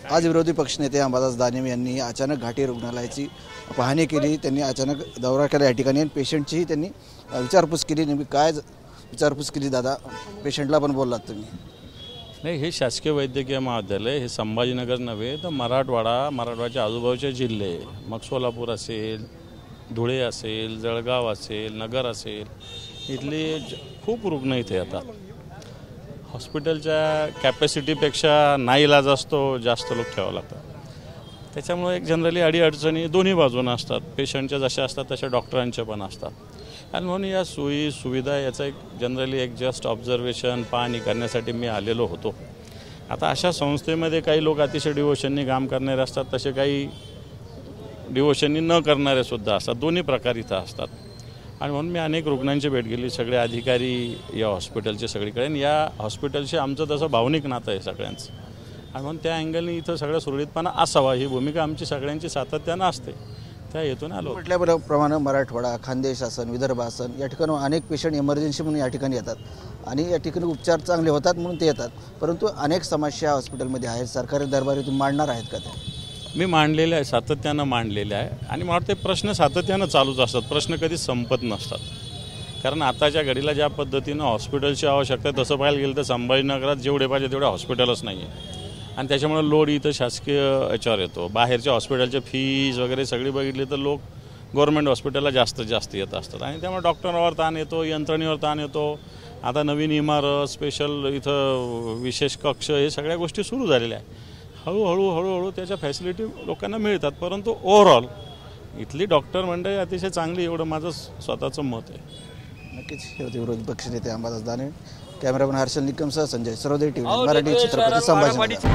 आज विरोधी पक्षनेते अंबादास दानवे यांनी अचानक घाटी रुग्णालयाची पाहणी केली। त्यांनी अचानक दौरा केला या ठिकाणी आणि पेशंटचीही त्यांनी विचारपूस केली। नेमकी काय विचारपूस केली दादा? पेशंटला पण बोललात तुम्ही? नाही, हे शासकीय वैद्यकीय महाविद्यालय हे संभाजीनगर नव्हे तर मराठवाड्याच्या आजूबाजूचे जिल्हे, मग सोलापूर असेल, धुळे असेल, जळगाव असेल, नगर असेल, इथले खूप रुग्ण इथे येतात। हॉस्पिटलच्या कॅपॅसिटीपेक्षा नाईलाज असतो, जास्त लोक ठेवावं लागतात। त्याच्यामुळे एक जनरली अडीअडचणी दोन्ही बाजूने असतात। पेशंटच्या जशा असतात तशा डॉक्टरांच्या पण असतात आणि म्हणून या सोयी सुविधा याचा एक जनरली एक जस्ट ऑब्झर्वेशन पाहणी करण्यासाठी मी आलेलो होतो। आता अशा संस्थेमध्ये काही लोक अतिशय डिवोशननी काम करणारे असतात, तसे काही डिवोशननी न करणारे सुद्धा असतात। दोन्ही प्रकार इथं असतात आणि म्हणून मी अनेक रुग्णांची भेट घेतली, सगळे अधिकारी या हॉस्पिटलचे सगळीकडे। आणि या हॉस्पिटलशी आमचं तसं भावनिक नातं आहे सगळ्यांचं आणि म्हणून त्या अँगलनी इथं सगळं सुरळीतपणा असावा ही भूमिका आमची सगळ्यांची सातत्यानं असते। त्या हेतून आलो। म्हटल्याप्रमाणे मराठवाडा, खानदेश आसन, विदर्भ आसन या ठिकाणी अनेक पेशंट इमर्जन्सी म्हणून या ठिकाणी येतात आणि या ठिकाणी उपचार चांगले होतात म्हणून ते येतात, परंतु अनेक समस्या हॉस्पिटलमध्ये आहेत। सरकारी दरबारी तुम्ही मांडणार आहेत का? ते मी मांडलेले आहे, सातत्यानं मांडलेले आहे आणि मला वाटते प्रश्न सातत्यानं चालूच असतात, प्रश्न कधीच संपत नसतात। कारण आताच्या घडीला ज्या पद्धतीनं हॉस्पिटलची आवश्यकता आहे तसं पाहायला गेलं तर संभाजीनगरात जेवढे पाहिजे तेवढे हॉस्पिटलच नाही आहे आणि त्याच्यामुळे लोड इथं शासकीय याच्यावर येतो। बाहेरच्या हॉस्पिटलचे फीज वगैरे सगळी बघितली तर लोक गव्हर्नमेंट हॉस्पिटलला जास्त येत असतात आणि त्यामुळे डॉक्टरांवर ताण येतो, यंत्रणेवर ताण येतो। आता नवीन इमारत, स्पेशल इथं विशेष कक्ष, हे सगळ्या गोष्टी सुरू झालेल्या आहे। हळूहळू त्याच्या फॅसिलिटी लोकांना मिळतात, परंतु ओव्हरऑल इथली डॉक्टर मंडळी अतिशय चांगली, एवढं माझं स्वतःचं मत आहे। नक्कीच हे होते विरोधी पक्षनेते अंबादास दानवे। कॅमेरामॅन हर्षल निकमसह संजय सरोदे, टीव्ही मराठी, छत्रपती संभाजीनगर।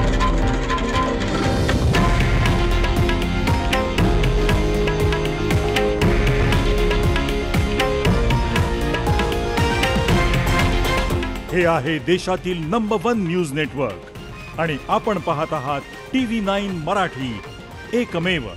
हे आहे देशातील नंबर 1 न्यूज नेटवर्क आणि आपण पाहत आहात TV9 मराठी, एकमेव।